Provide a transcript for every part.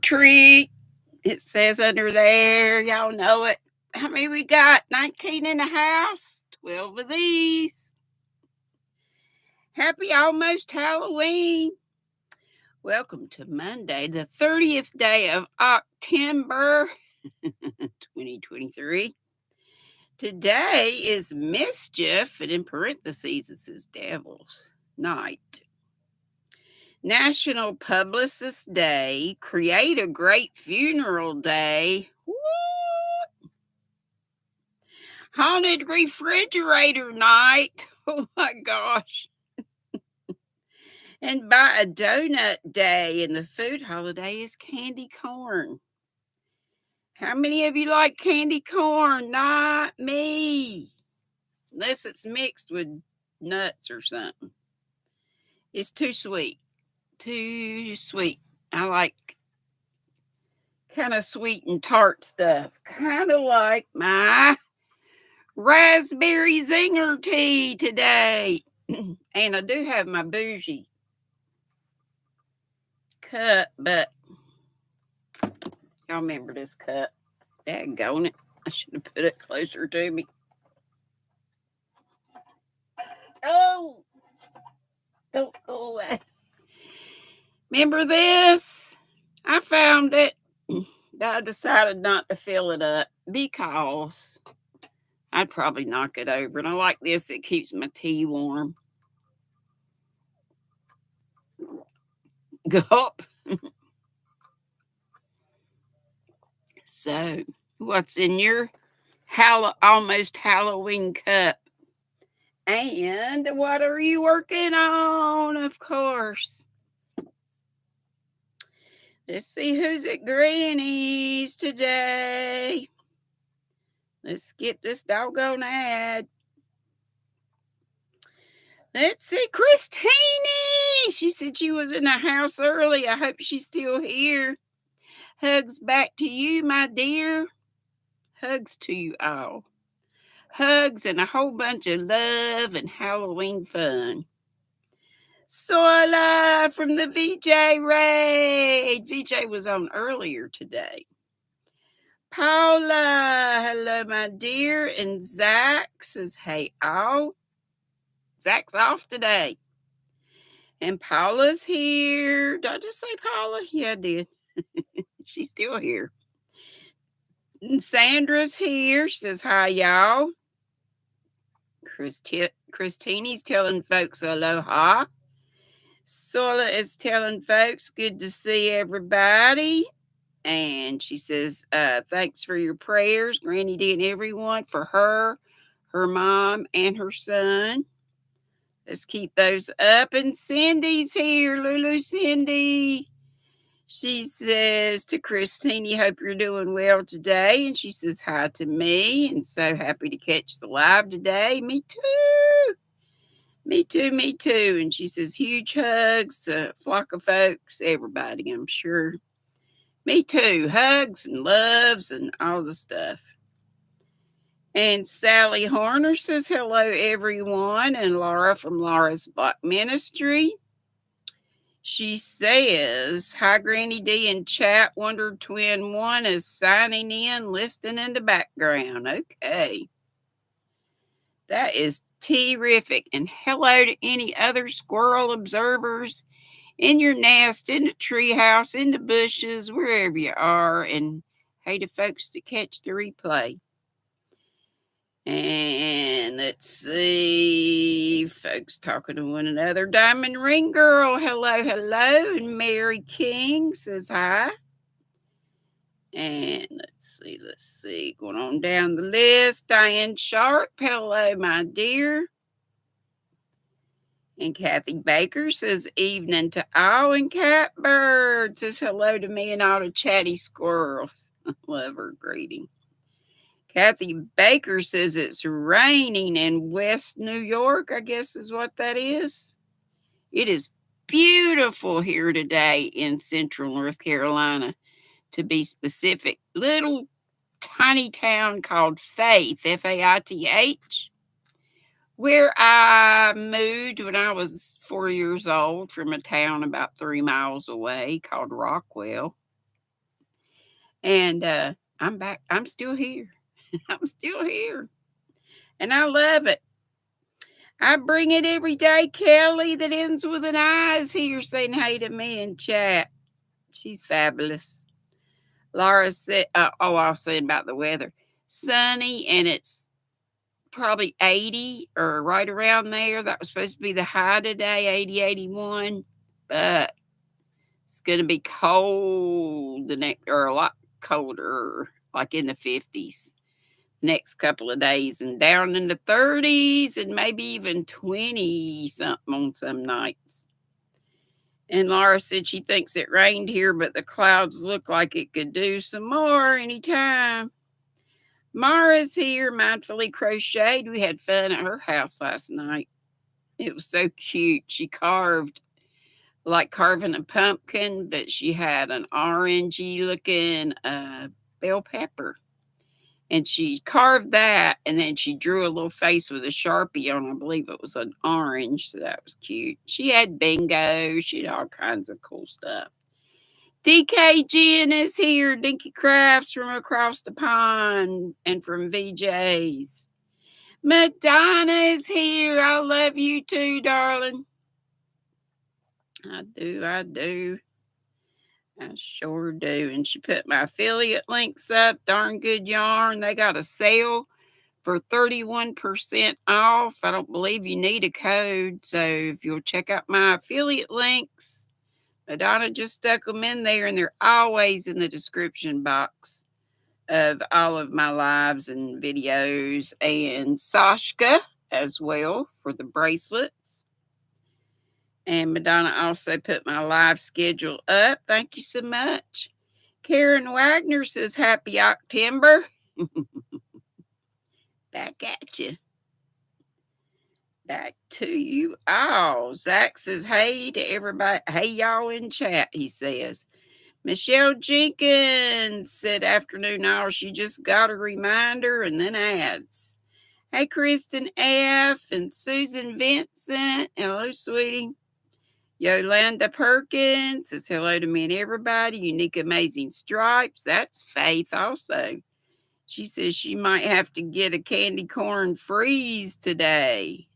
treat. It says under there, y'all know it. How many we got? 19 in the house, 12 of these. Happy almost Halloween. Welcome to Monday, the 30th day of October 2023. Today is mischief, and in parentheses it says devil's night. National Publicist Day, Create a Great Funeral Day, Haunted Refrigerator Night, oh my gosh, and Buy a Donut Day, and the food holiday is candy corn. How many of you like candy corn? Not me, unless it's mixed with nuts or something. It's too sweet. Too sweet. I like kind of sweet and tart stuff. Kind of like my raspberry zinger tea today. And I do have my bougie cup, but y'all remember this cup. Daggone it. I should have put it closer to me. Oh, don't go away. Remember this? I found it, but I decided not to fill it up because I'd probably knock it over. And I like this, it keeps my tea warm. Gulp. So, what's in your almost Halloween cup? And what are you working on, of course? Let's see who's at Granny's today. Let's skip this doggone ad. Let's see, Christine. She said she was in the house early. I hope she's still here. Hugs back to you, my dear. Hugs to you all. Hugs and a whole bunch of love and Halloween fun. Soila from the VJ Raid. VJ was on earlier today. Paula, hello, my dear. And Zach says, hey, all. Zach's off today. And Paula's here. Did I just say Paula? Yeah, I did. She's still here. And Sandra's here. She says, hi, y'all. Christine's telling folks aloha. Sola is telling folks good to see everybody. And she says, thanks for your prayers, GrannyDee and everyone, for her mom, and her son. Let's keep those up. And Cindy's here. Lulu Cindy. She says to Christine, hope you're doing well today. And she says hi to me. And so happy to catch the live today. Me too. Me too, me too. And she says huge hugs, flock of folks, everybody, I'm sure. Me too. Hugs and loves and all the stuff. And Sally Horner says hello, everyone. And Laura from Laura's Block Ministry. She says, hi, GrannyDee in chat. Wonder Twin 1 is signing in, listening in the background. Okay. That is terrific. And hello to any other squirrel observers in your nest, in the tree house, in the bushes, wherever you are. And hey to folks that catch the replay. And let's see, folks talking to one another. Diamond Ring Girl, hello, hello. And Mary King says hi. And let's see, going on down the list. Diane Sharp, hello, my dear. And Kathy Baker says evening to all. And Catbird says hello to me and all the chatty squirrels. Love her greeting. Kathy Baker says it's raining in West New York, I guess is what that is. It is beautiful here today in Central North Carolina, to be specific. Little tiny town called Faith, Faith, where I moved when I was 4 years old from a town about 3 miles away called Rockwell. And I'm back. I'm still here. I'm still here. And I love it. I bring it every day. Kelly, that ends with an I, is here saying hey to me in chat. She's fabulous. Laura said, I was saying about the weather. Sunny, and it's probably 80 or right around there. That was supposed to be the high today, 80, 81. But it's going to be cold the next, or a lot colder, like in the 50s next couple of days, and down in the 30s and maybe even 20 something on some nights. And Laura said she thinks it rained here, but the clouds look like it could do some more anytime. Mara's here, mindfully crocheted. We had fun at her house last night. It was so cute. She carved like carving a pumpkin, but she had an orangey looking bell pepper. And she carved that, and then she drew a little face with a Sharpie on, I believe it was an orange, so that was cute. She had bingo. She had all kinds of cool stuff. DKGN is here. Dinky Crafts from across the pond and from VJ's. Madonna is here. I love you too, darling. I do. I sure do. And she put my affiliate links up. Darn good yarn. They got a sale for 31% off. I don't believe you need a code. So if you'll check out my affiliate links, Madonna just stuck them in there, and they're always in the description box of all of my lives and videos, and Sashka as well for the bracelets. And Madonna also put my live schedule up. Thank you so much. Karen Wagner says happy October. Back at you. Back to you all. Zach says hey to everybody. Hey, y'all in chat, he says. Michelle Jenkins said afternoon all. She just got a reminder and then adds. Hey, Kristen F. and Susan Vincent. Hello, sweetie. Yolanda Perkins says hello to me and everybody. Unique Amazing Stripes. That's Faith also. She says she might have to get a candy corn freeze today.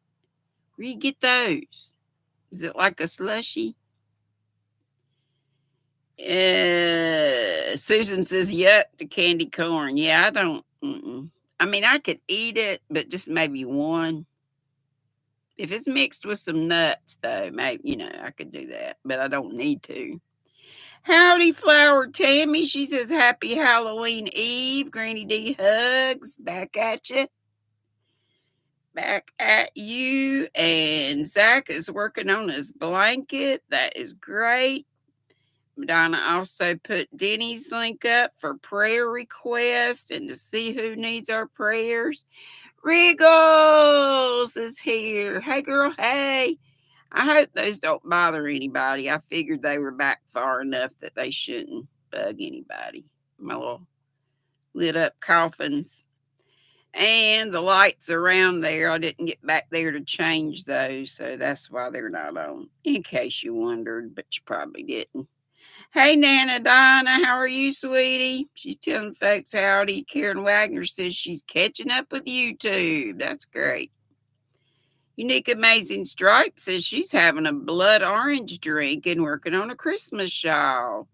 Where you get those? Is it like a slushy? Susan says, yuck, the candy corn. Yeah, I don't. I mean, I could eat it, but just maybe one. If it's mixed with some nuts, though, maybe, I could do that, but I don't need to. Howdy, Flower Tammy. She says, happy Halloween Eve. GrannyDee hugs. Back at you. Back at you. And Zach is working on his blanket. That is great. Madonna also put Deni's link up for prayer requests and to see who needs our prayers. Wriggles is here. Hey, girl, hey. I hope those don't bother anybody. I figured they were back far enough that they shouldn't bug anybody. My little lit up coffins. And the lights around there, I didn't get back there to change those, so that's why they're not on. In case you wondered, but you probably didn't. Hey, Nana Donna, how are you, sweetie? She's telling folks howdy. Karen Wagner says she's catching up with YouTube. That's great. Unique Amazing Stripe says she's having a blood orange drink and working on a Christmas shawl.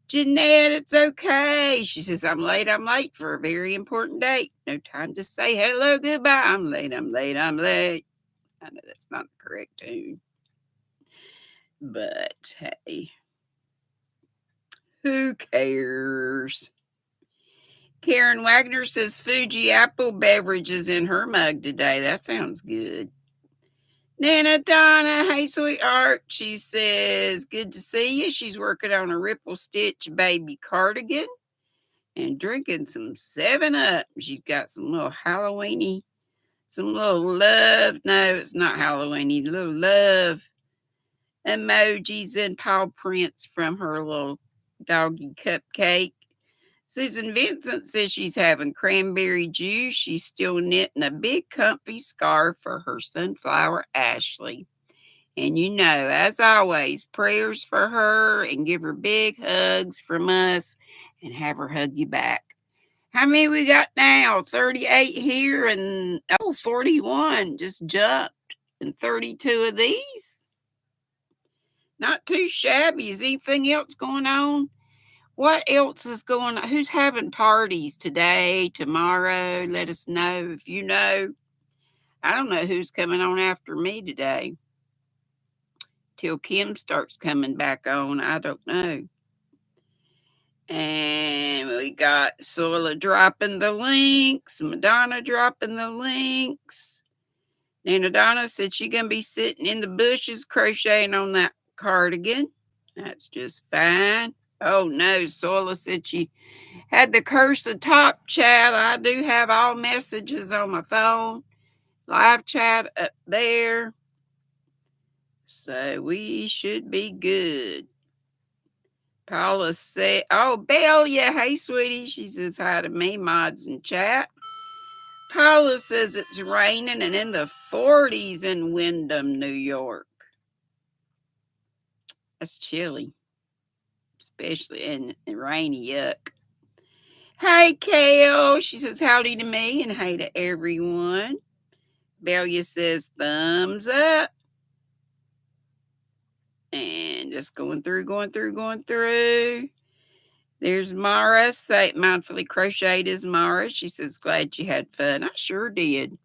Jeanette, it's okay. She says, I'm late for a very important date. No time to say hello, goodbye. I'm late. I know that's not the correct tune. But hey, who cares? Karen Wagner says Fuji apple beverages in her mug today. That sounds good. Nana Donna, hey sweetheart. She says, good to see you. She's working on a ripple stitch baby cardigan and drinking some 7-Up. She's got some little Halloweeny, some little love. No, it's not Halloweeny. Little love emojis and paw prints from her little doggy cupcake. Susan Vincent says she's having cranberry juice. She's still knitting a big comfy scarf for her sunflower Ashley. And as always, prayers for her and give her big hugs from us and have her hug you back. How many we got now? 38 here and 41 just jumped. And 32 of these. Not too shabby. Is anything else going on? What else is going on? Who's having parties today, tomorrow? Let us know if you know. I don't know who's coming on after me today. Till Kim starts coming back on, I don't know. And we got Sola dropping the links, Madonna dropping the links. Nana Donna said she gonna be sitting in the bushes crocheting on that cardigan. That's just fine. Oh no, Sola said she had the curse of top chat. I do have all messages on my phone. Live chat up there. So we should be good. Paula said, oh, Belia, hey, sweetie. She says hi to me, mods in chat. Paula says it's raining and in the 40s in Windham, New York. That's chilly, especially in rainy, yuck. Hey, Kale. She says howdy to me and hey to everyone. Belia says thumbs up. And just going through. There's Mara. Say mindfully crocheted is Mara. She says, glad you had fun. I sure did.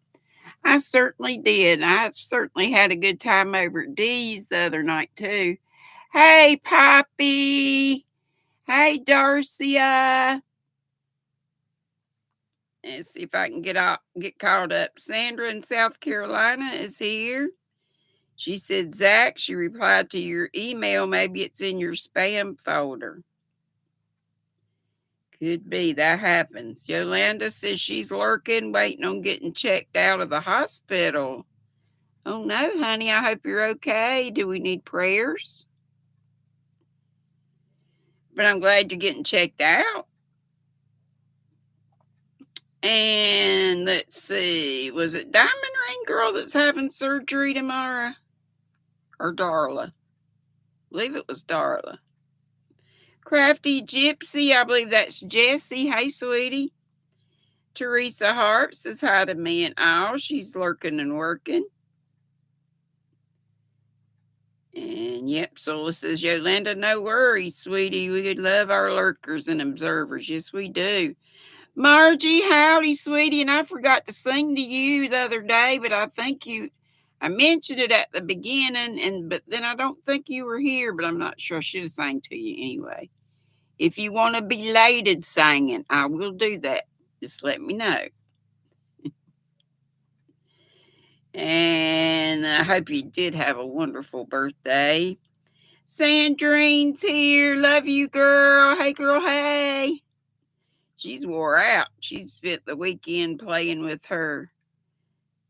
I certainly did. I certainly had a good time over at Dee's the other night too. Hey, Poppy. Hey, Darcia. Let's see if I can get caught up. Sandra in South Carolina is here. She said, Zach, she replied to your email. Maybe it's in your spam folder. Could be. That happens. Yolanda says she's lurking, waiting on getting checked out of the hospital. Oh no, honey. I hope you're okay. Do we need prayers? But I'm glad you're getting checked out. And let's see. Was it Diamond Ring Girl that's having surgery tomorrow? Or Darla? I believe it was Darla. Crafty Gypsy, I believe that's Jessie. Hey, sweetie. Teresa Harp says hi to me and all. She's lurking and working. And yep, Sola says, Yolanda, no worries, sweetie. We love our lurkers and observers. Yes, we do. Margie, howdy, sweetie. And I forgot to sing to you the other day, but I mentioned it at the beginning, but then I don't think you were here, but I'm not sure. I should have sang to you anyway. If you want to be belated singing, I will do that. Just let me know. And I hope you did have a wonderful birthday. Sandrine's here. Love you, girl. Hey, girl, hey. She's wore out. She's spent the weekend playing with her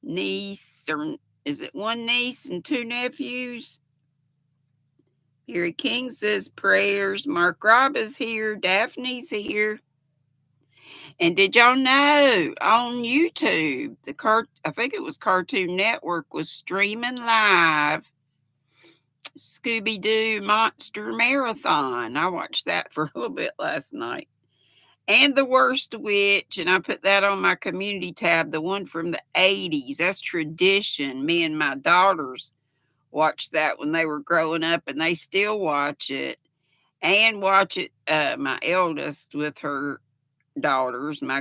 niece, or is it one niece and two nephews? Gary King says prayers. Mark Robb is here. Daphne's here. And did y'all know on YouTube, I think it was Cartoon Network was streaming live Scooby-Doo Monster Marathon. I watched that for a little bit last night. And The Worst Witch, and I put that on my community tab, the one from the 80s. That's tradition. Me and my daughters watched that when they were growing up, and they still watch it. And watch it, my eldest with her daughters, my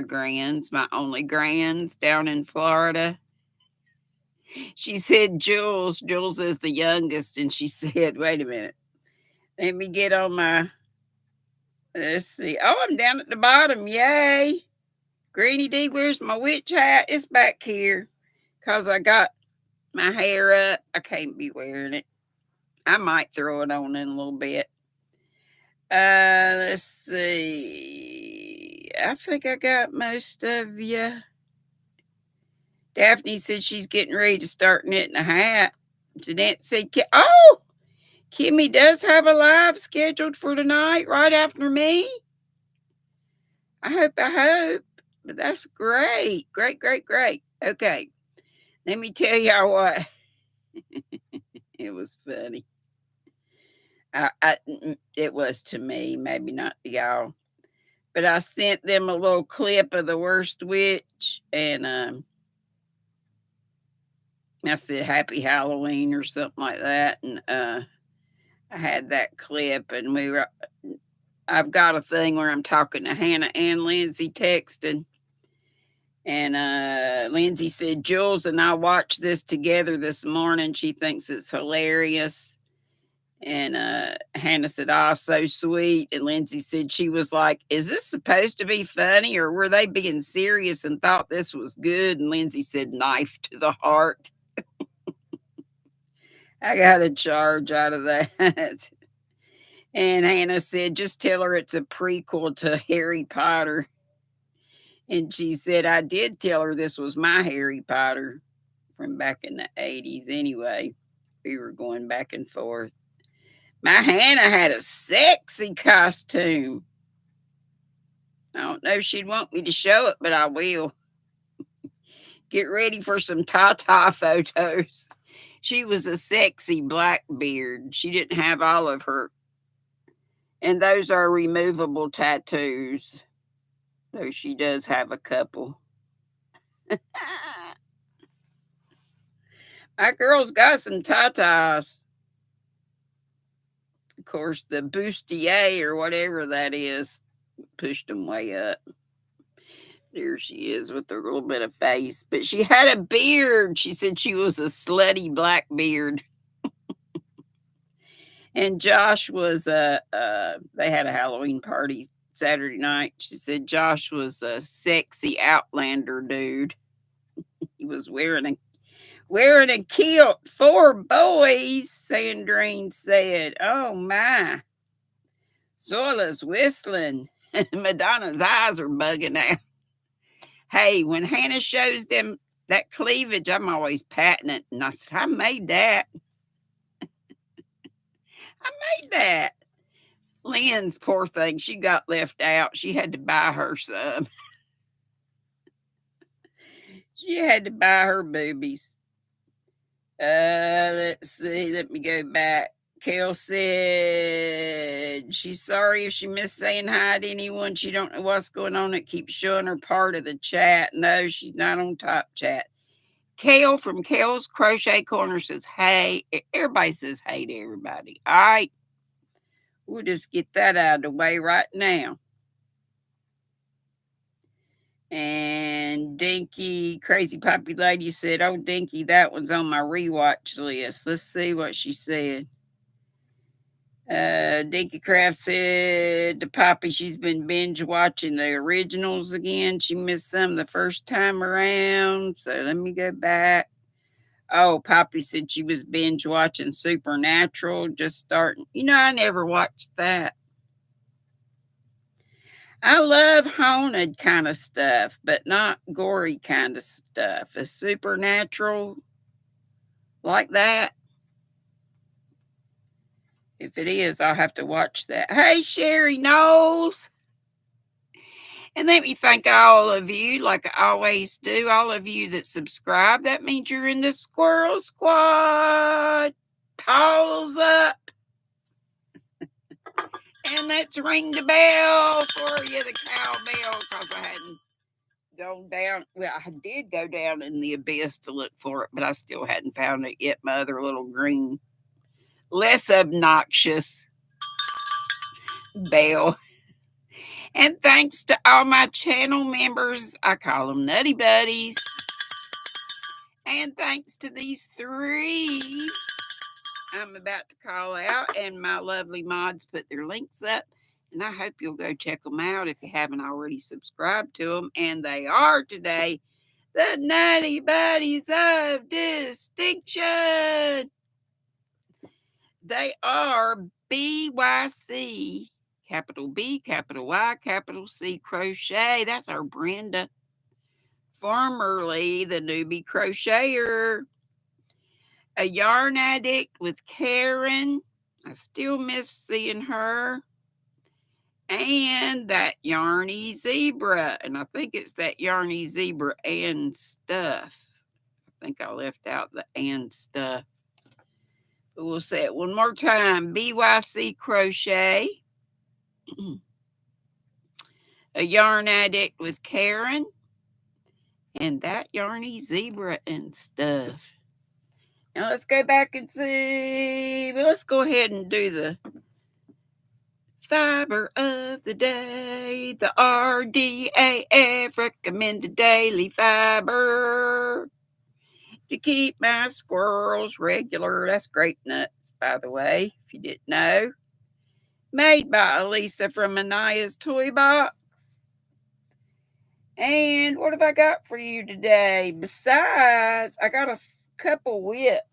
only grands down in Florida. She said Jules is the youngest, and she said, wait a minute, let me get on my, let's see. Oh, I'm down at the bottom. Yay. GrannyDee, where's my witch hat? It's back here because I got my hair up. I can't be wearing it. I might throw it on in a little bit. Let's see. I think I got most of you. Daphne said she's getting ready to start knitting a hat. Jeanette said, oh, Kimmy does have a live scheduled for tonight right after me. I hope. But that's great. Great. Okay. Let me tell y'all what. It was funny. It was to me, maybe not to y'all. But I sent them a little clip of the worst witch, and I said "Happy Halloween" or something like that, and I had that clip, and we were. I've got a thing where I'm talking to Hannah and Lindsay texting, and Lindsay said Jules and I watched this together this morning. She thinks it's hilarious. And Hannah said, "Oh, so sweet." And Lindsay said she was like, "Is this supposed to be funny, or were they being serious and thought this was good?" And Lindsay said, "Knife to the heart." I got a charge out of that. And Hannah said, "Just tell her it's a prequel to Harry Potter." And she said, "I did tell her this was my Harry Potter from back in the 80s anyway." We were going back and forth. My Hannah had a sexy costume. I don't know if she'd want me to show it, but I will. Get ready for some Tata photos. She was a sexy Blackbeard. She didn't have all of her. And those are removable tattoos, though she does have a couple. My girl's got some tatas. Of course, the bustier or whatever that is pushed them way up. There she is with her little bit of face. But she had a beard. She said she was a slutty black beard. And Josh was they had a Halloween party Saturday night. She said Josh was a sexy Outlander dude. He was wearing a kilt for boys, Sandrine said. Oh my. Zora's whistling. Madonna's eyes are bugging out. Hey, when Hannah shows them that cleavage, I'm always patting it. And I said, I made that. I made that. Lynn's poor thing, she got left out. She had to buy her some. She had to buy her boobies. Let's see. Let me go back. Kel said she's sorry if she missed saying hi to anyone. She don't know what's going on. It keeps showing her part of the chat. No, she's not on top chat. Kale from Kale's Crochet Corner says, hey. Everybody says hey to everybody. All right. We'll just get that out of the way right now. And Dinky, Crazy Poppy Lady said, oh, Dinky, that one's on my rewatch list. Let's see what she said. Dinky Craft said to Poppy she's been binge watching the originals again. She missed some the first time around. So let me go back. Oh, Poppy said she was binge watching Supernatural, just starting. You know, I never watched that. I love haunted kind of stuff, but not gory kind of stuff. A supernatural like that. If it is, I'll have to watch that. Hey, Sherry Knowles. And let me thank all of you, like I always do, all of you that subscribe. That means you're in the Squirrel Squad. Paws up. And let's ring the bell for you, the cowbell, because I hadn't gone down. Well, I did go down in the abyss to look for it, but I still hadn't found it yet. My other little green, less obnoxious bell. And thanks to all my channel members, I call them Nutty Buddies. And thanks to these three I'm about to call out, and my lovely mods put their links up. And I hope you'll go check them out if you haven't already subscribed to them. And they are today the Nutty Buddies of Distinction. They are BYC, capital B, capital Y, capital C Crochet. That's our Brenda, formerly the newbie crocheter. A yarn addict with Karen. I still miss seeing her. And that Yarny Zebra. And I think it's that Yarny Zebra and stuff. I think I left out the and stuff. We'll say it one more time. BYC Crochet. A Yarn Addict with Karen. And that Yarny Zebra and stuff. Now let's go back and see. But let's go ahead and do the fiber of the day. The RDAF recommended daily fiber to keep my squirrels regular. That's grape nuts, by the way, if you didn't know. Made by Elisa from Anaya's Toy Box. And what have I got for you today? Besides, I got a couple whips.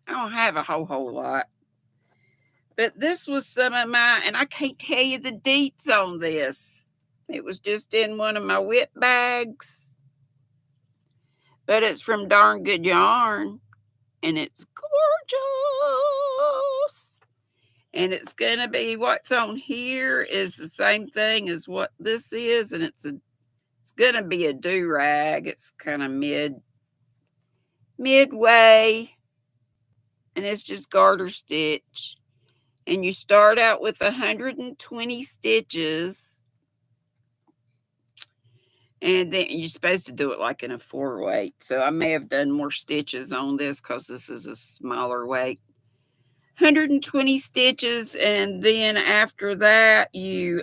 I don't have a whole lot. But this was some of my, and I can't tell you the deets on this. It was just in one of my whip bags. But it's from Darn Good Yarn. And it's gorgeous. And it's going to be, what's on here is the same thing as what this is. And it's going to be a do-rag. It's kind of midway. And it's just garter stitch. And you start out with 120 stitches. And then you're supposed to do it like in a 4-weight. So I may have done more stitches on this because this is a smaller weight. 120 stitches. And then after that, you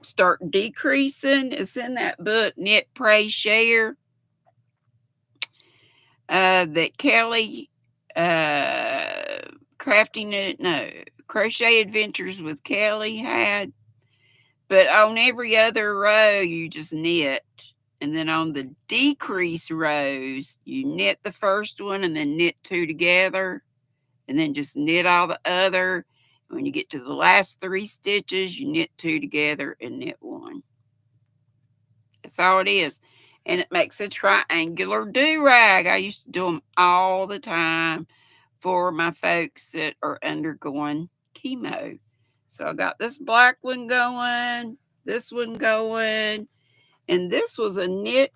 start decreasing. It's in that book, Knit, Pray, Share. That Kelly... Crochet Adventures with Kelly had. But on every other row, you just knit. And then on the decrease rows, you knit the first one and then knit 2 together. And then just knit all the other. When you get to the last 3 stitches, you knit 2 together and knit 1. That's all it is. And it makes a triangular do-rag. I used to do them all the time for my folks that are undergoing chemo. So I got this black one going, this one going, and this was a knit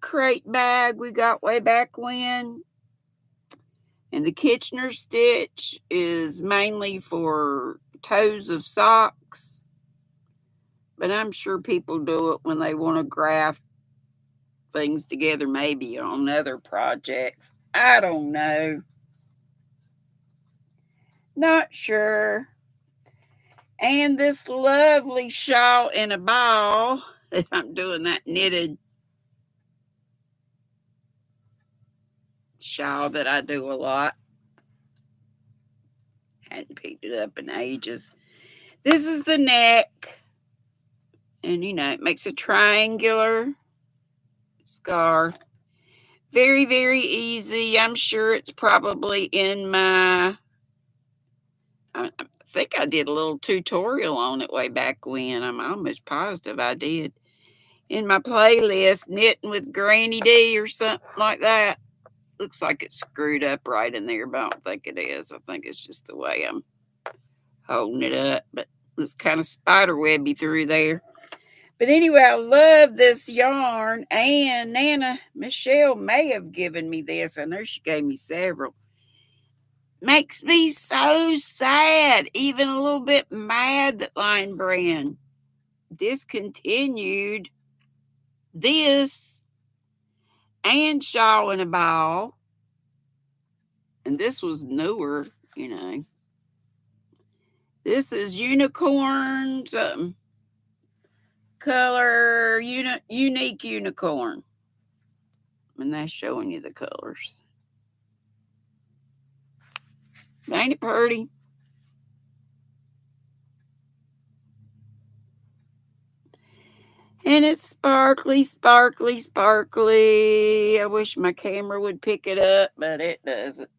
crate bag we got way back when. And the Kitchener stitch is mainly for toes of socks. But I'm sure people do it when they want to graft things together, maybe on other projects. I don't know. Not sure. And this lovely shawl in a ball that I'm doing, that knitted shawl that I do a lot. Hadn't picked it up in ages. This is the neck. And, it makes a triangular scarf. Very, very easy. I'm sure it's probably in my... I think I did a little tutorial on it way back when. I'm almost positive I did. In my playlist, Knitting with GrannyDee or something like that. Looks like it's screwed up right in there, but I don't think it is. I think it's just the way I'm holding it up. But it's kind of spider webby through there. But anyway, I love this yarn. And Nana Michelle may have given me this. I know she gave me several. Makes me so sad, even a little bit mad that Lion Brand discontinued this and shawl in a ball. And this was newer, This is unicorn something. Color, unique unicorn. And that's showing you the colors. Ain't it pretty? And it's sparkly, sparkly, sparkly. I wish my camera would pick it up, but it doesn't.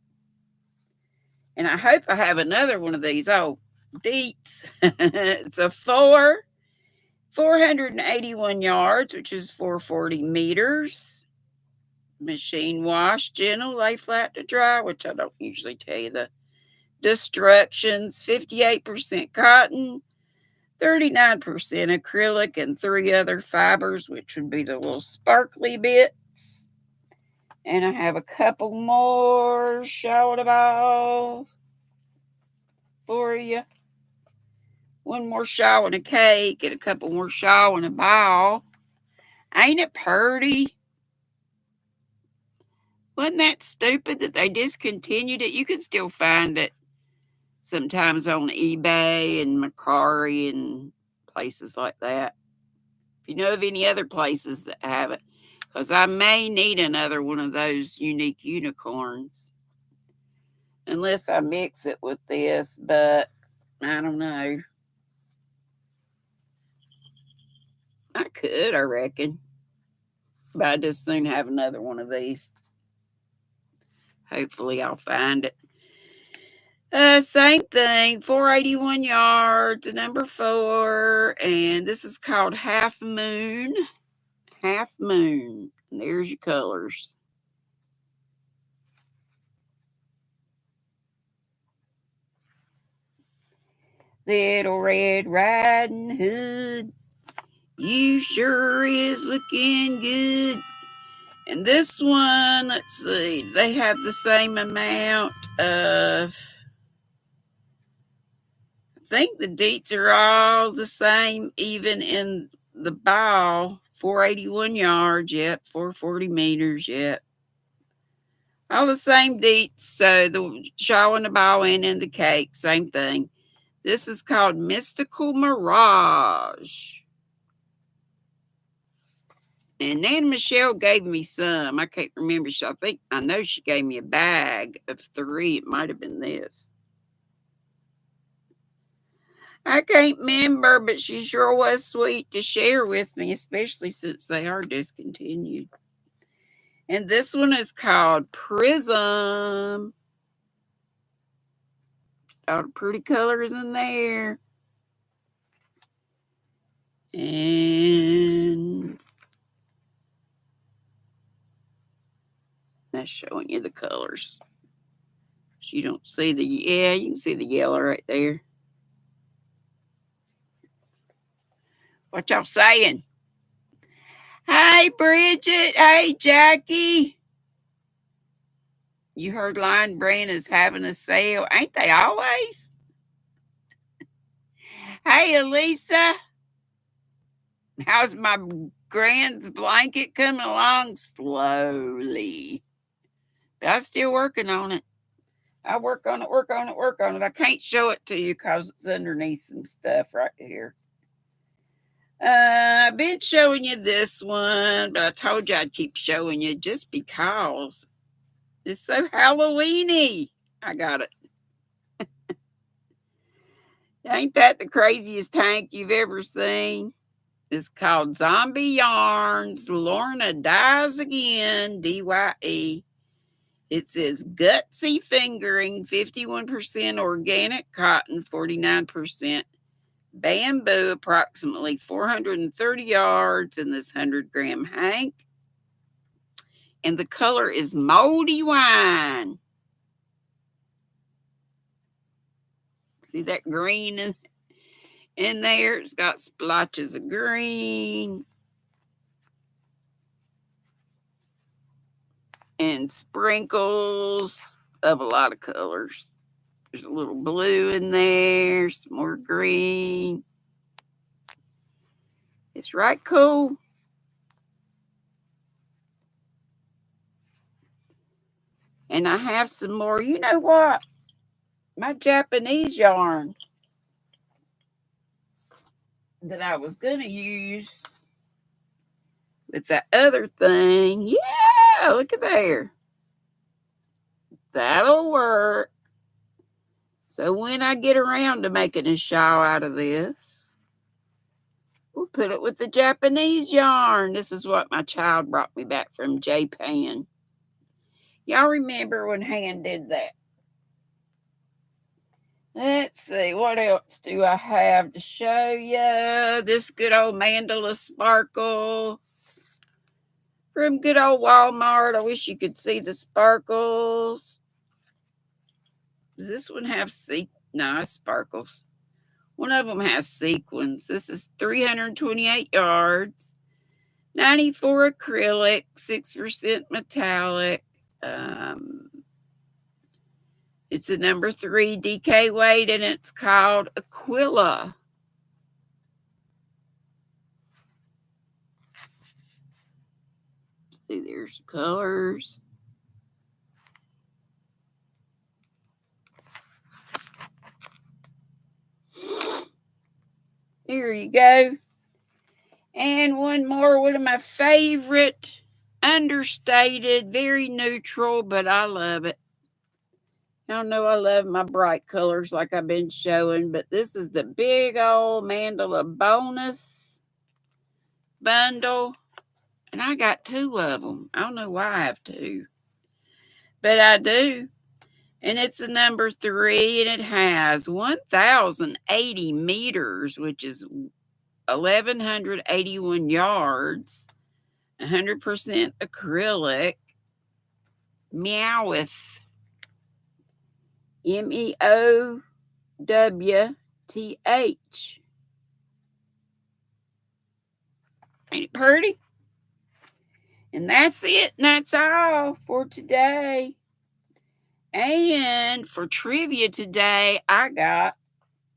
And I hope I have another one of these. Oh, deets. It's a 481 yards, which is 440 meters. Machine wash, gentle, lay flat to dry, which I don't usually tell you the instructions. 58% cotton, 39% acrylic, and 3 other fibers, which would be the little sparkly bits. And I have a couple more shower balls for you. One more shower and a cake and a couple more shower and a ball. Ain't it pretty? Wasn't that stupid that they discontinued it? You can still find it sometimes on eBay and Mercari and places like that. If you know of any other places that have it, because I may need another one of those unique unicorns. Unless I mix it with this, but I don't know. I could, I reckon. But I just soon have another one of these. Hopefully I'll find it. Same thing, 481 yards, number 4, and this is called Half Moon. Half Moon. And there's your colors. Little Red Riding Hood, you sure is looking good. And this one, let's see, they have the same amount of, I think the deets are all the same, even in the ball. 481 yards, yep, 440 meters, yep. All the same deets, so the shawl and the ball and the cake, same thing. This is called Mystical Mirage. And Nana Michelle gave me some. I can't remember. I know she gave me a bag of 3. It might have been this. I can't remember, but she sure was sweet to share with me, especially since they are discontinued. And this one is called Prism. All the pretty colors in there. And that's showing you the colors. So you don't see you can see the yellow right there. What y'all saying? Hey, Bridget. Hey, Jackie. You heard Lion Brand is having a sale. Ain't they always? Hey, Elisa. How's my grand's blanket coming along? Slowly. But I'm still working on it. I work on it. I can't show it to you because it's underneath some stuff right here. I've been showing you this one, but I told you I'd keep showing you just because it's so Halloweeny. I got it. Ain't that the craziest tank you've ever seen? It's called Zombie Yarns. Lorna Dies Again, DYE. It says gutsy fingering, 51% organic cotton, 49% bamboo, approximately 430 yards in this 100-gram hank. And the color is moldy wine. See that green in there? It's got splotches of green and sprinkles of a lot of colors. There's a little blue in there, some more green. It's right cool. And I have some more. You know what? My Japanese yarn that I was going to use with that other thing. Yeah, look at there. That'll work. So when I get around to making a shawl out of this, we'll put it with the Japanese yarn. This is what my child brought me back from Japan. Y'all remember when Han did that? Let's see, what else do I have to show you? This good old mandala sparkle from good old Walmart. I wish you could see the sparkles. Does this one have no, sparkles. One of them has sequins. This is 328 yards. 94 acrylic, 6% metallic. It's a number 3 DK weight, and it's called Aquila. See, there's colors. Here you go. And one more, one of my favorite, understated, very neutral, but I love it. Y'all know I love my bright colors like I've been showing, but this is the big old Mandala bonus bundle. And I got 2 of them. I don't know why I have 2, but I do. And it's a number 3, and it has 1,080 meters, which is 1,181 yards, 100% acrylic, Meowth, MEOWTH. Ain't it pretty? And that's it, and that's all for today. And for trivia today, I got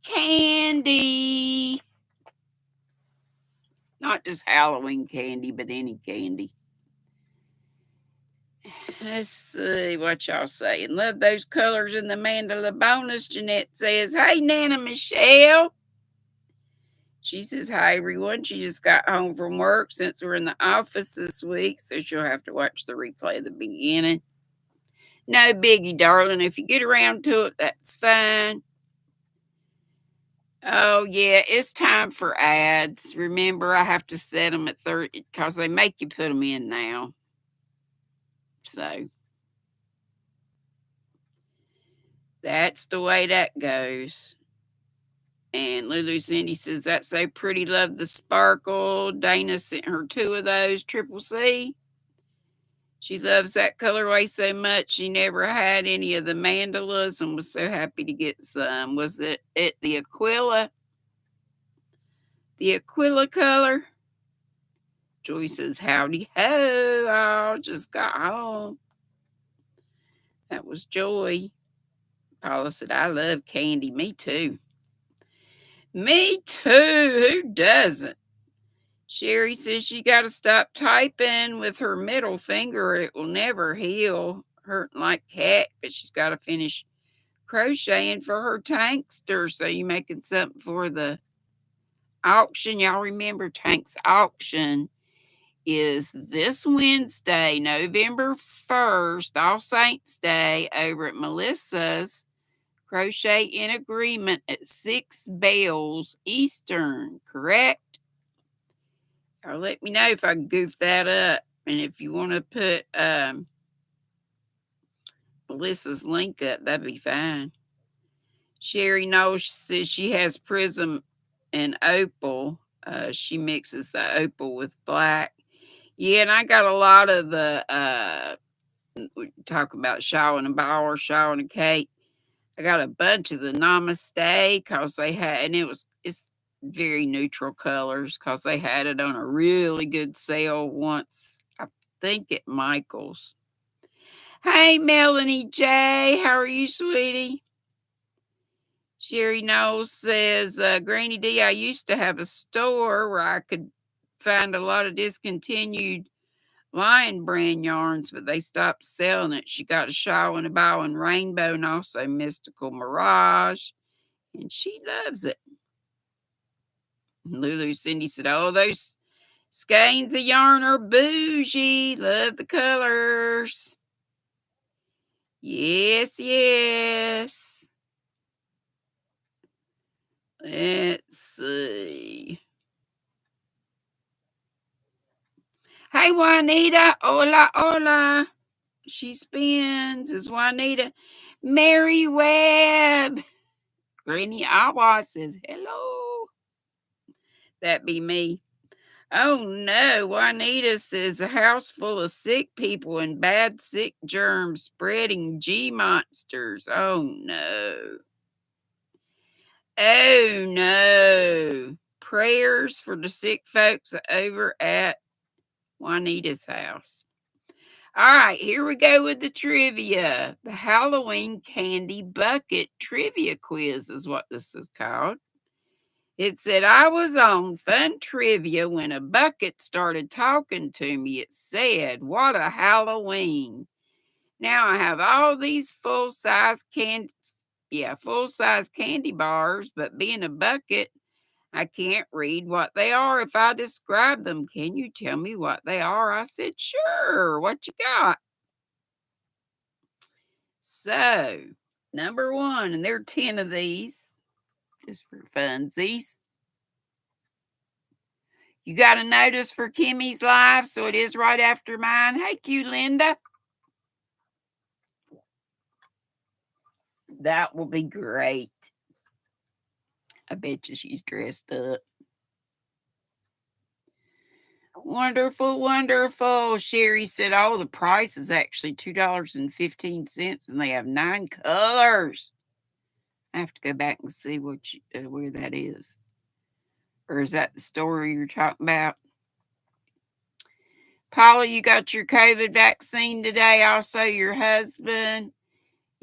candy. Not just Halloween candy, but any candy. Let's see what y'all say. And love those colors in the mandala bonus. Jeanette says, hey, Nana Michelle. She says, hi, everyone. She just got home from work since we're in the office this week, so she'll have to watch the replay at the beginning. No biggie, darling. If you get around to it, that's fine. Oh, yeah, it's time for ads. Remember, I have to set them at 30 because they make you put them in now. So that's the way that goes. And Lulu Cindy says, that's so pretty. Love the sparkle. Dana sent her 2 of those, Triple C. She loves that colorway so much. She never had any of the mandalas and was so happy to get some. Was it the Aquila? The Aquila color? Joy says, howdy ho. I just got home. That was Joy. Paula said, I love candy. Me too. Me too. Who doesn't? Sherry says she got to stop typing with her middle finger. It will never heal. Hurting like heck, but she's got to finish crocheting for her tankster. So you making something for the auction? Y'all remember Tank's auction is this Wednesday, November 1st, All Saints Day, over at Melissa's Crochet in Agreement at 6 bells Eastern, correct? Or let me know if I can goof that up. And if you want to put Melissa's link up, that'd be fine. Sherry knows says she has prism and opal. She mixes the opal with black. Yeah, and I got a lot of the we talk about Shaw and a Bauer, Shaw and a Kate. I got a bunch of the Namaste because they had, and it's very neutral colors because they had it on a really good sale once. I think at Michael's. Hey, Melanie J, how are you, sweetie? Sherry Knowles says, GrannyDee, I used to have a store where I could find a lot of discontinued Lion brand yarns, but they stopped selling it. She got a Shaw and a Bow and Rainbow and also Mystical Mirage, and she loves it. And Lulu Cindy said, oh, those skeins of yarn are bougie. Love the colors. Yes, yes. Let's see. Hey, Juanita. Hola, hola. She spins. Is Juanita. Mary Webb. Granny Awa says, hello. That be me. Oh, no. Juanita says, a house full of sick people and bad sick germs spreading G monsters. Oh, no. Oh, no. Prayers for the sick folks over at Juanita's house. All right, here we go with the trivia. The Halloween Candy Bucket Trivia Quiz is what this is called. It said, I was on Fun Trivia when a bucket started talking to me. It said, what a Halloween. Now I have all these full-size candy bars, but being a bucket, I can't read what they are if I describe them. Can you tell me what they are? I said, sure. What you got? So, number one, and there are 10 of these, just for funsies. You got a notice for Kimmy's live, so it is right after mine. Hey, cute Linda. That will be great. I bet you she's dressed up. Wonderful, wonderful. Sherry said, oh, the price is actually $2.15, and they have 9 colors. I have to go back and see where that is. Or is that the story you're talking about? Paula, you got your COVID vaccine today. Also, your husband.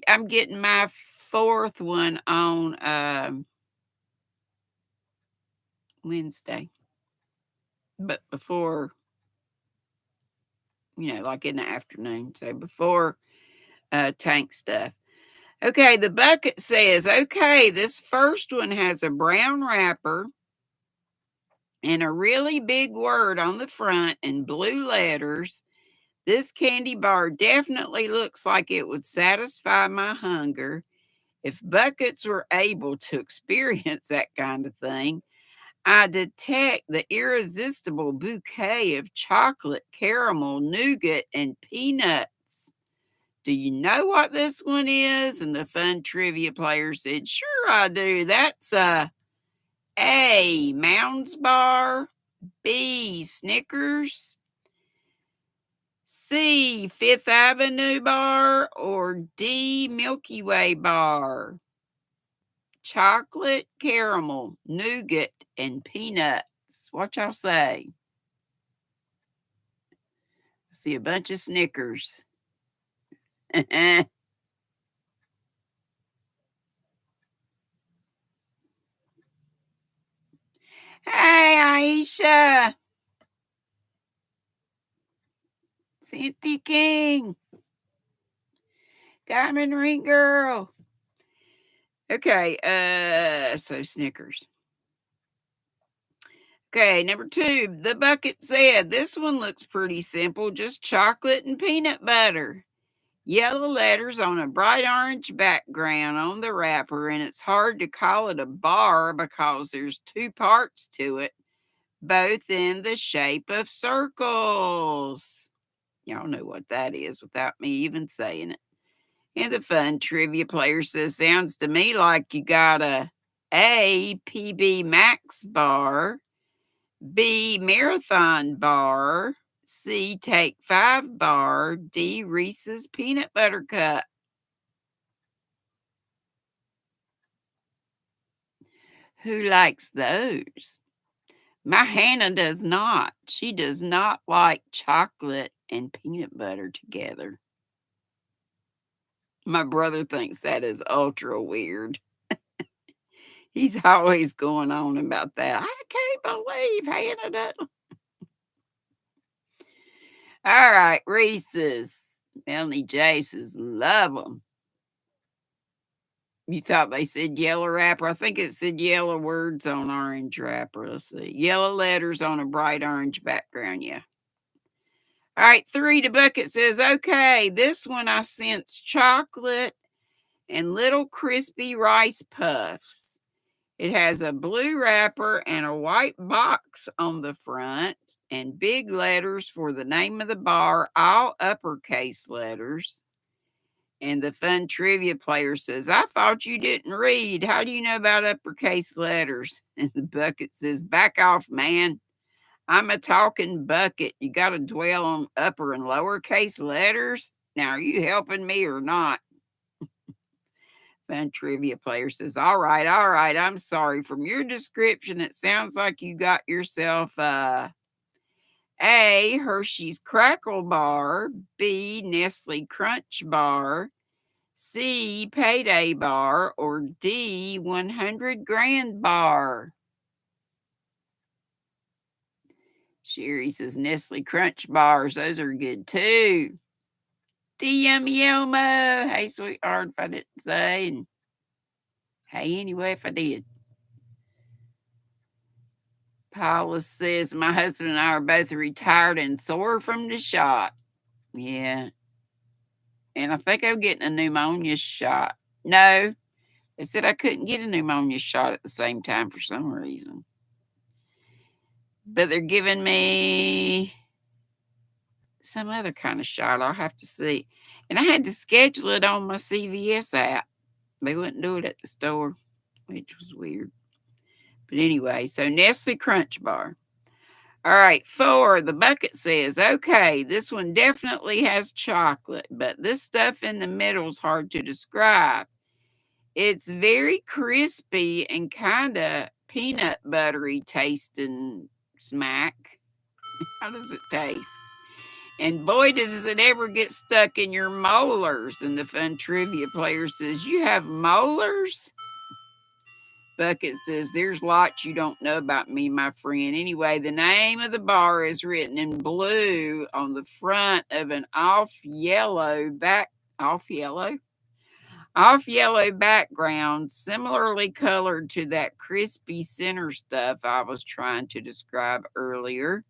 I'm getting my 4th one on Wednesday. But before, like in the afternoon. So before tank stuff. Okay, the bucket says, okay, this first one has a brown wrapper and a really big word on the front in blue letters. This candy bar definitely looks like it would satisfy my hunger. If buckets were able to experience that kind of thing, I detect the irresistible bouquet of chocolate, caramel, nougat, and peanuts. Do you know what this one is? And the fun trivia player said, sure I do. That's A, Mounds Bar, B, Snickers, C, Fifth Avenue Bar, or D, Milky Way Bar. Chocolate, caramel, nougat, and peanuts. What y'all say? I see a bunch of Snickers. Hey, Aisha. Cynthia King. Diamond Ring Girl. Okay, so Snickers. Okay, number 2. The bucket said, this one looks pretty simple, just chocolate and peanut butter. Yellow letters on a bright orange background on the wrapper, and it's hard to call it a bar because there's 2 parts to it, both in the shape of circles. Y'all know what that is without me even saying it. And the fun trivia player says, sounds to me like you got a PB Max bar, B, Marathon bar, C, Take 5 bar, D, Reese's Peanut Butter Cup. Who likes those? My Hannah does not. She does not like chocolate and peanut butter together. My brother thinks that is ultra weird. He's always going on about that. I can't believe Hannah doesn't. All right, Reese's. Melanie J says, love them. You thought they said yellow wrapper? I think it said yellow words on orange wrapper. Let's see. Yellow letters on a bright orange background. Yeah. All right, 3. The bucket says, okay, this one I sense chocolate and little crispy rice puffs. It has a blue wrapper and a white box on the front and big letters for the name of the bar, all uppercase letters. And the fun trivia player says, I thought you didn't read. How do you know about uppercase letters? And the bucket says, back off, man. I'm a talking bucket. You got to dwell on upper and lowercase letters. Now, are you helping me or not? Fun trivia player says, all right. I'm sorry. From your description, it sounds like you got yourself a A, Hershey's Crackle Bar, B, Nestle Crunch Bar, C, Payday Bar, or D, 100 Grand Bar? Sherry says Nestle Crunch Bars. Those are good too. D, Yummy Elmo. Hey, sweetheart, if I didn't say. And hey, anyway, if I did. Paula says, my husband and I are both retired and sore from the shot. Yeah. And I think I'm getting a pneumonia shot. No, they said I couldn't get a pneumonia shot at the same time for some reason. But they're giving me some other kind of shot. I'll have to see. And I had to schedule it on my CVS app. They wouldn't do it at the store, which was weird. But anyway, so Nestle Crunch Bar. All right, 4, the bucket says, okay, this one definitely has chocolate, but this stuff in the middle is hard to describe. It's very crispy and kind of peanut buttery tasting smack. How does it taste? And boy, does it ever get stuck in your molars. And the fun trivia player says, you have molars? Bucket says, there's lots you don't know about me, my friend. Anyway, the name of the bar is written in blue on the front of an off yellow background, similarly colored to that crispy center stuff I was trying to describe earlier.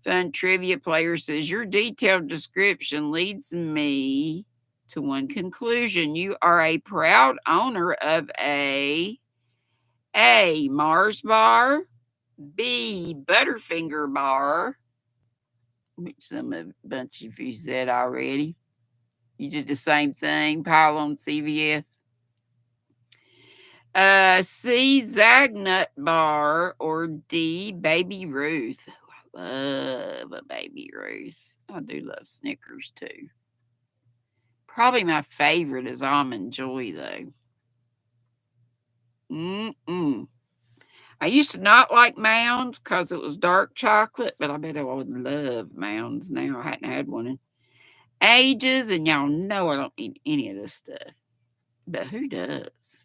Fun trivia player says, your detailed description leads me to one conclusion. You are a proud owner of A, Mars bar, B, Butterfinger bar, which a bunch of you said already. You did the same thing, pile on CVS. C, Zagnut bar, or D, Baby Ruth. Oh, I love a Baby Ruth. I do love Snickers too. Probably my favorite is Almond Joy though. I used to not like Mounds because it was dark chocolate, but I bet I would love Mounds now. I hadn't had one in ages, and y'all know I don't eat any of this stuff. But who does?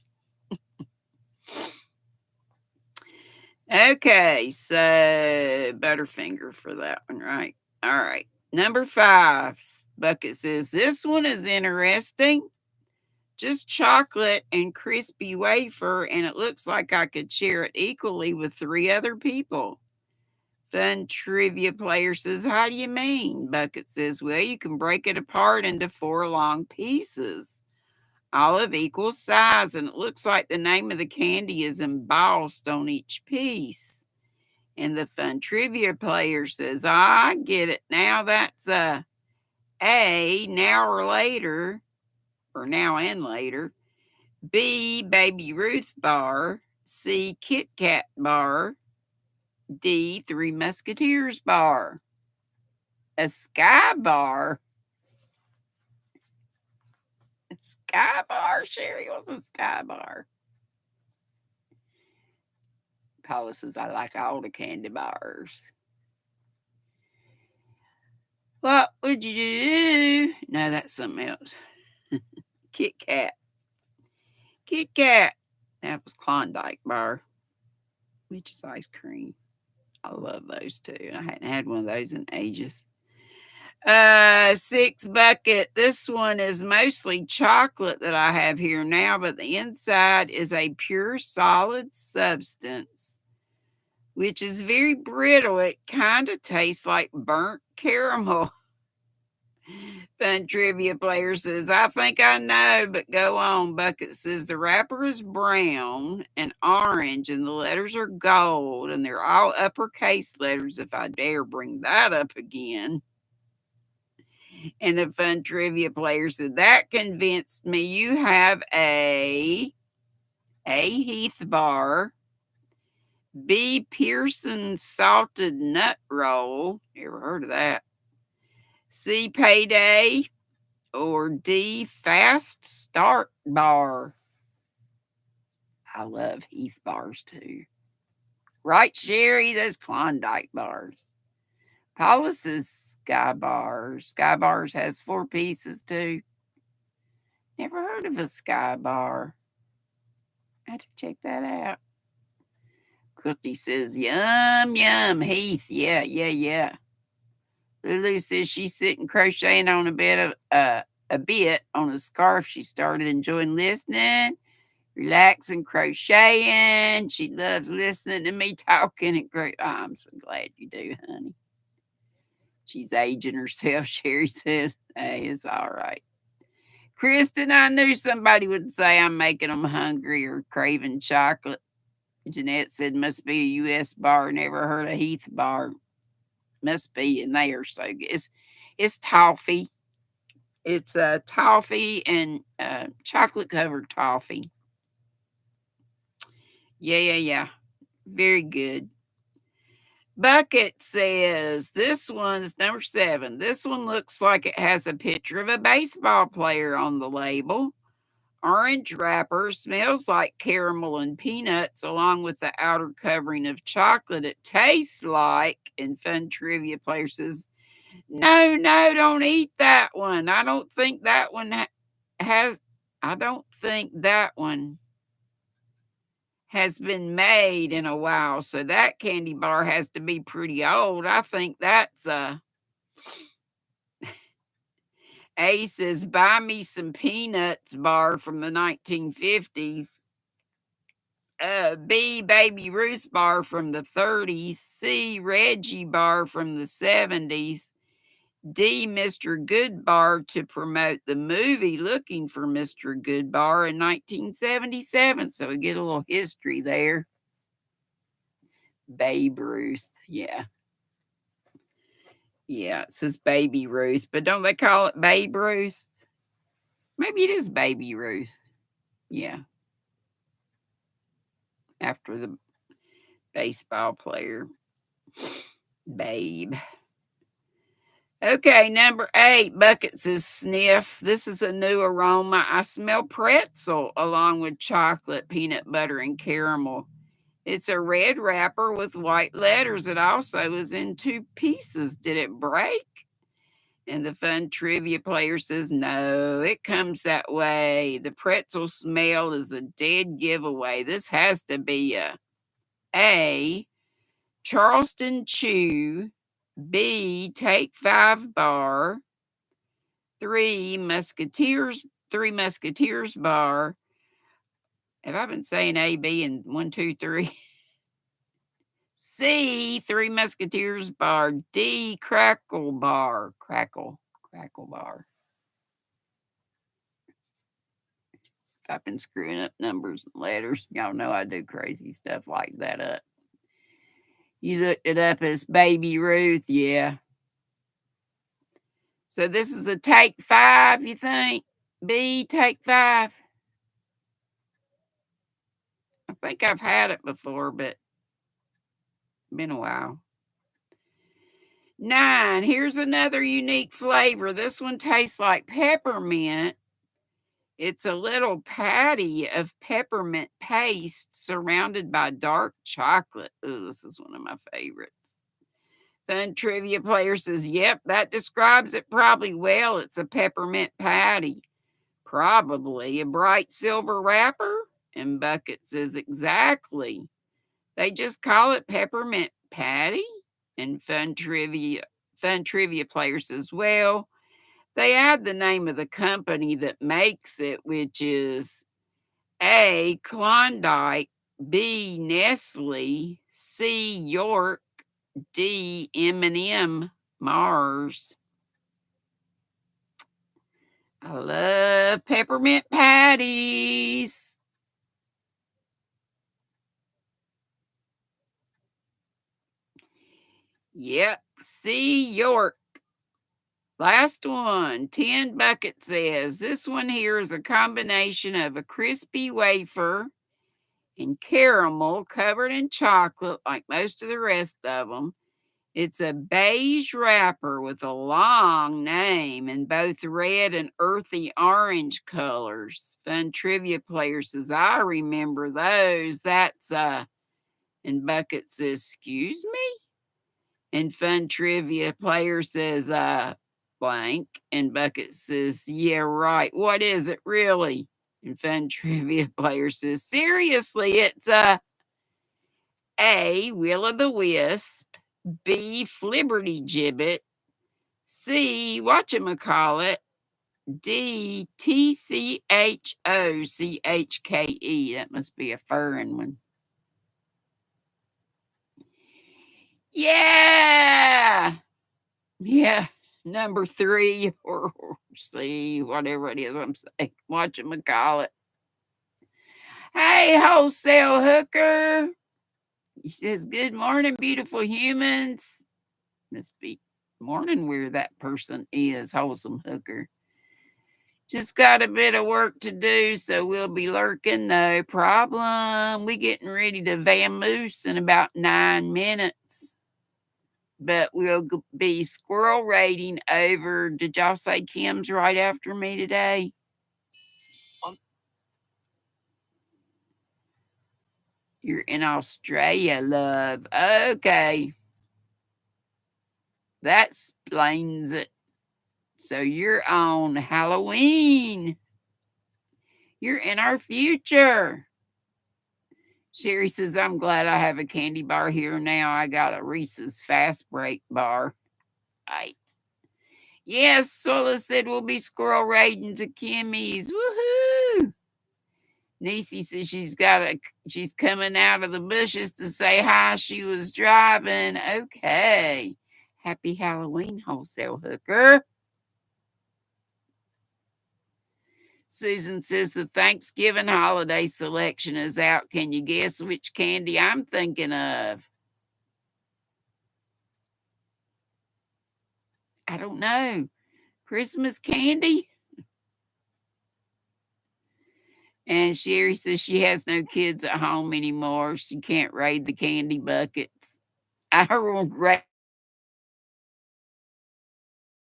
Okay, so Butterfinger for that one, right? All right. Number 5, Bucket says, this one is interesting. Just chocolate and crispy wafer, and it looks like I could share it equally with 3 other people. Fun trivia player says, how do you mean? Bucket says, well, you can break it apart into 4 long pieces, all of equal size, and it looks like the name of the candy is embossed on each piece. And the fun trivia player says, I get it now. That's A, now or later, or now and later. B, Baby Ruth bar. C, Kit Kat bar. D, Three Musketeers bar. A Sky bar. A Sky bar. Sherry wants a Sky bar. Paula says, I like all the candy bars. What would you do? No, that's something else. Kit Kat. Kit Kat. That was Klondike bar, which is ice cream. I love those too. And I hadn't had one of those in ages. 6, Bucket. This one is mostly chocolate that I have here now, but the inside is a pure solid substance, which is very brittle. It kind of tastes like burnt caramel. Fun trivia player says, I think I know, but go on. Bucket says, the wrapper is brown and orange, and the letters are gold, and they're all uppercase letters, if I dare bring that up again. And the fun trivia player said, that convinced me you have a Heath bar, B, Pearson salted nut roll. Never heard of that. C, Payday, or D, Fast Start bar. I love Heath bars too. Right, Sherry? Those Klondike bars. Paula says Sky Bars. Sky Bars has 4 pieces too. Never heard of a Sky Bar. I have to check that out. Quilty says, yum, yum. Heath, yeah, yeah, yeah. Lulu says she's sitting crocheting on a bit on a scarf she started enjoying listening, relaxing, crocheting. She loves listening to me talking and I'm so glad you do, honey. She's aging herself, Sherry says. Hey, it's all right. Kristen, I knew somebody would say I'm making them hungry or craving chocolate. Jeanette said, must be a U.S. bar. Never heard of Heath bar. Must be, and they are so good. It's toffee. It's toffee and chocolate covered toffee. Yeah, yeah, yeah. Very good. Bucket says this one's number 7. This one looks like it has a picture of a baseball player on the label. Orange wrapper, smells like caramel and peanuts, along with the outer covering of chocolate. It tastes like, and Fun Trivia Player says, no, don't eat that one. I don't think that one I don't think that one has been made in a while. So that candy bar has to be pretty old. I think that's A says, buy me some peanuts bar from the 1950s. B, Baby Ruth bar from the 30s. C, Reggie bar from the 70s. D, Mr. Goodbar to promote the movie Looking for Mr. Goodbar in 1977. So we get a little history there. Babe Ruth. Yeah. Yeah, it says Baby Ruth, but don't they call it Babe Ruth? Maybe it is Baby Ruth. Yeah. After the baseball player. Babe. Okay, number 8, Bucket says sniff. This is a new aroma. I smell pretzel along with chocolate, peanut butter, and caramel. It's a red wrapper with white letters. It also is in 2 pieces. Did it break? And the Fun Trivia Player says, no, it comes that way. The pretzel smell is a dead giveaway. This has to be A, Charleston Chew, B, Take 5 bar, Three Musketeers bar. Have I been saying A, B, and 1, 2, 3? C, Three Musketeers bar. D, Crackle bar. Crackle bar. I've been screwing up numbers and letters. Y'all know I do crazy stuff like that up. You looked it up as Baby Ruth, yeah. So this is a take 5, you think? B, take 5. I think I've had it before, but been a while. 9, here's another unique flavor. This one tastes like peppermint. It's a little patty of peppermint paste surrounded by dark chocolate. Oh, this is one of my favorites. Fun Trivia Player says, yep, that describes it probably well. It's a peppermint patty. Probably a bright silver wrapper. And Bucket says, exactly. They just call it peppermint patty. And Fun Trivia Player says, well, they add the name of the company that makes it, which is A, Klondike, B, Nestle, C, York, D, M&M, Mars. I love peppermint patties. Yep, C, York. Last one, 10 Bucket says, this one here is a combination of a crispy wafer and caramel covered in chocolate like most of the rest of them. It's a beige wrapper with a long name in both red and earthy orange colors. Fun Trivia Player says, I remember those. That's, and Bucket says, excuse me? And Fun Trivia Player says, blank. And Bucket says, yeah, right. What is it really? And Fun Trivia Player says, seriously, it's A, Will o' the Wisp, B, Flibberty Gibbet, C, whatchamacallit, D, TCHOCHKE. That must be a foreign one. Yeah. Yeah. Number 3 or C, whatever it is I'm saying. Whatchamacallit. Hey, wholesale hooker. He says, good morning, beautiful humans. Must be morning where that person is, wholesome hooker. Just got a bit of work to do, so we'll be lurking, no problem. We getting ready to vamoose in about 9 minutes. But we'll be squirrel raiding over. Did y'all say Kim's right after me today? You're in Australia, love. Okay. That explains it. So you're on Halloween. You're in our future. Sherry says, I'm glad I have a candy bar here now. I got a Reese's Fast Break bar. Right. Yes, Sola said we'll be squirrel raiding to Kimmy's. Woohoo! Niecy says she's coming out of the bushes to say hi. She was driving. Okay. Happy Halloween, wholesale hooker. Susan says the Thanksgiving holiday selection is out. Can you guess which candy I'm thinking of? I don't know. Christmas candy? And Sherry says she has no kids at home anymore. She can't raid the candy buckets. I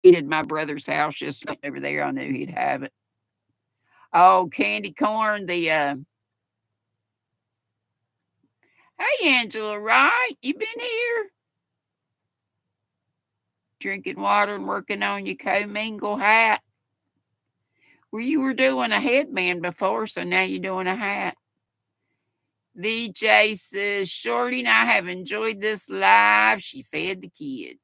raided my brother's house just over there. I knew he'd have it. Oh, candy corn. Hey, Angela, right? You been here? Drinking water and working on your commingle hat. Well, you were doing a headband before, so now you're doing a hat. VJ says, Shorty and I have enjoyed this live. She fed the kid.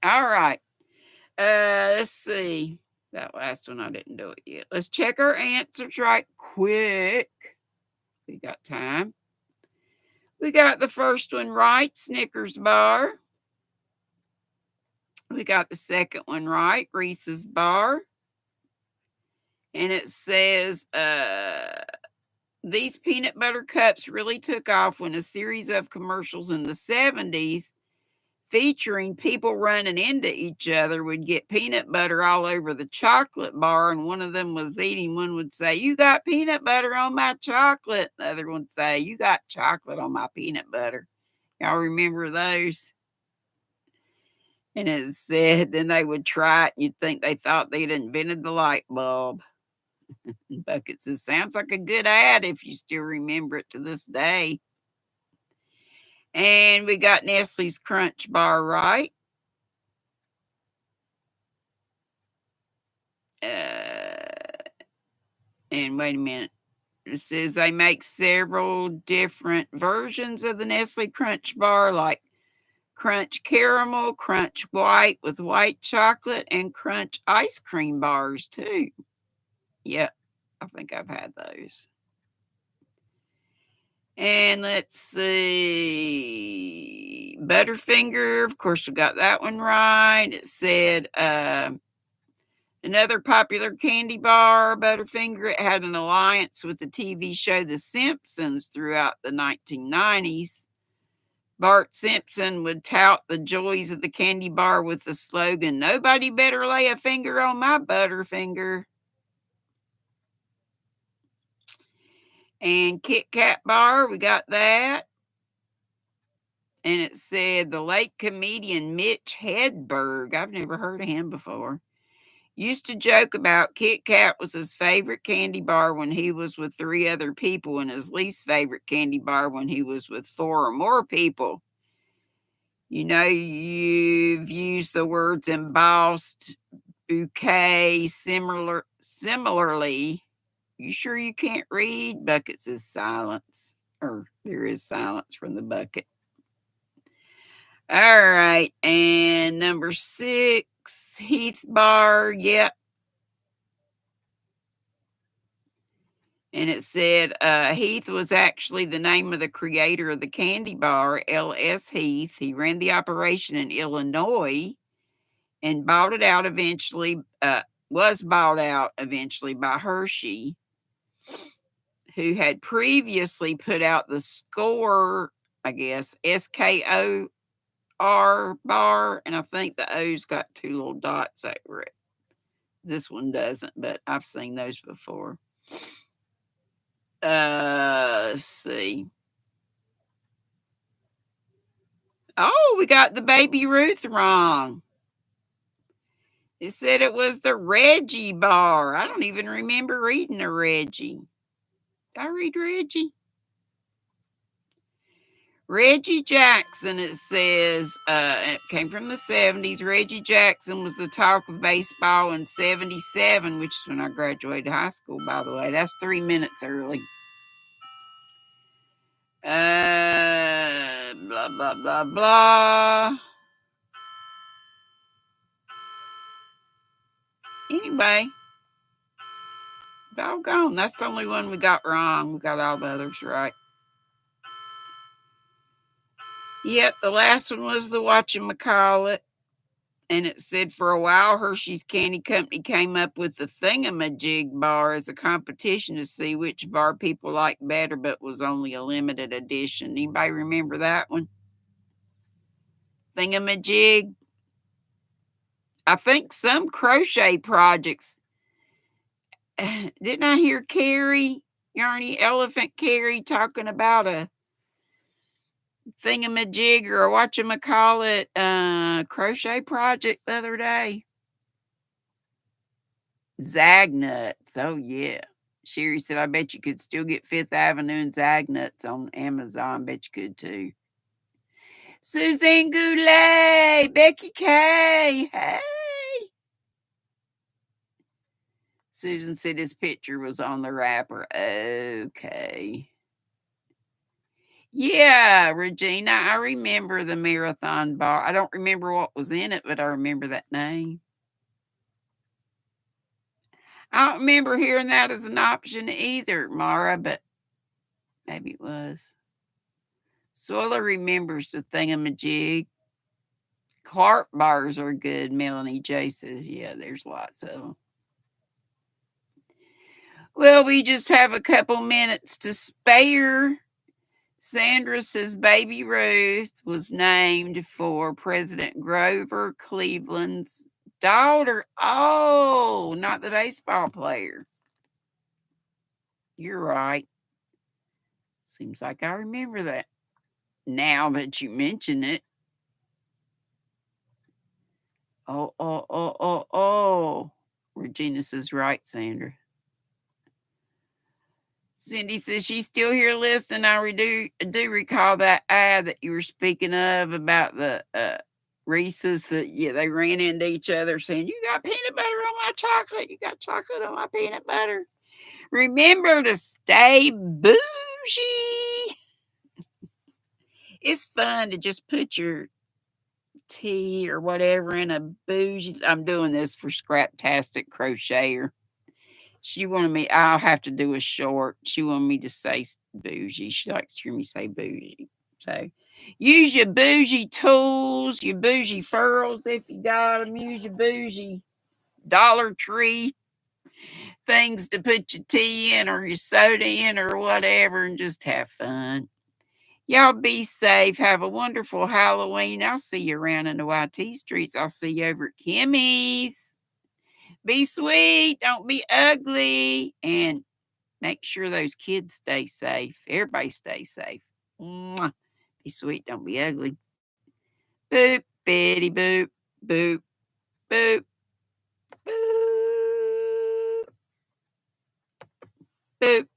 All right. Let's see. That last one, I didn't do it yet. Let's check our answers right quick. We got time. We got the first one right, Snickers bar. We got the second one right, Reese's bar. And it says, these peanut butter cups really took off when a series of commercials in the 70s featuring people running into each other would get peanut butter all over the chocolate bar, and one of them was eating. One would say, you got peanut butter on my chocolate. The other one would say, you got chocolate on my peanut butter. Y'all remember those? And it said, then they would try it, and you'd think they thought they'd invented the light bulb. Bucket says, sounds like a good ad if you still remember it to this day. And we got Nestle's Crunch Bar right. And wait a minute. It says they make several different versions of the Nestle Crunch Bar, like Crunch Caramel, Crunch White with white chocolate, and Crunch Ice Cream bars, too. Yep, I think I've had those. And let's see. Butterfinger, of course, we got that one right. It said another popular candy bar, Butterfinger. It had an alliance with the TV show The Simpsons throughout the 1990s. Bart Simpson would tout the joys of the candy bar with the slogan, nobody better lay a finger on my Butterfinger. And Kit Kat bar, we got that. And it said the late comedian Mitch Hedberg. I've never heard of him before. Used to joke about Kit Kat was his favorite candy bar when he was with 3 other people, and his least favorite candy bar when he was with 4 or more people. You've used the words embossed, bouquet, similarly. You sure you can't read? Bucket says silence, or there is silence from the bucket. All right, and number 6, Heath Bar. Yep. And it said Heath was actually the name of the creator of the candy bar, L.S. Heath. He ran the operation in Illinois and was bought out eventually by Hershey, who had previously put out the Score, I guess, SKOR bar, and I think the O's got 2 little dots over it. This one doesn't, but I've seen those before. Let's see. Oh, we got the Baby Ruth wrong. It said it was the Reggie bar. I don't even remember reading a Reggie. Did I read Reggie? Reggie Jackson, it says, it came from the 70s. Reggie Jackson was the talk of baseball in 77, which is when I graduated high school, by the way. That's 3 minutes early. Blah, blah, blah, blah. Anyway, doggone, that's the only one we got wrong. We got all the others right. Yep, the last one was the whatchamacallit. And it said for a while, Hershey's Candy Company came up with the Thingamajig bar as a competition to see which bar people liked better, but was only a limited edition. Anybody remember that one? Thingamajig? I think some crochet projects. Didn't I hear Carrie, Yarny Elephant Carrie, talking about a thingamajig or a whatchamacallit crochet project the other day? Zagnuts. Oh, yeah. Sherry said, I bet you could still get Fifth Avenue and Zagnuts on Amazon. Bet you could too. Suzanne Goulet, Becky K. Hey. Susan said his picture was on the wrapper. Okay. Yeah, Regina, I remember the marathon bar. I don't remember what was in it, but I remember that name. I don't remember hearing that as an option either, Mara, but maybe it was. Soila remembers the thingamajig. Clark bars are good, Melanie J says. Yeah, there's lots of them. Well, we just have a couple minutes to spare. Sandra says Baby Ruth was named for President Grover Cleveland's daughter. Oh, not the baseball player. You're right. Seems like I remember that now that you mention it. Oh. Regina says, right, Sandra. Cindy says she's still here listening. I do recall that ad that you were speaking of about the Reese's that they ran into each other saying, you got peanut butter on my chocolate. You got chocolate on my peanut butter. Remember to stay bougie. It's fun to just put your tea or whatever in a bougie. I'm doing this for Scraptastic Crocheter. She wanted me, I'll have to do a short. She wanted me to say bougie. She likes to hear me say bougie. So use your bougie tools, your bougie furls if you got them. Use your bougie Dollar Tree things to put your tea in or your soda in or whatever and just have fun. Y'all be safe. Have a wonderful Halloween. I'll see you around in the YT streets. I'll see you over at Kimmy's. Be sweet. Don't be ugly. And make sure those kids stay safe. Everybody stay safe. Mwah. Be sweet. Don't be ugly. Boop, bitty, boop, boop, boop, boop. Boop.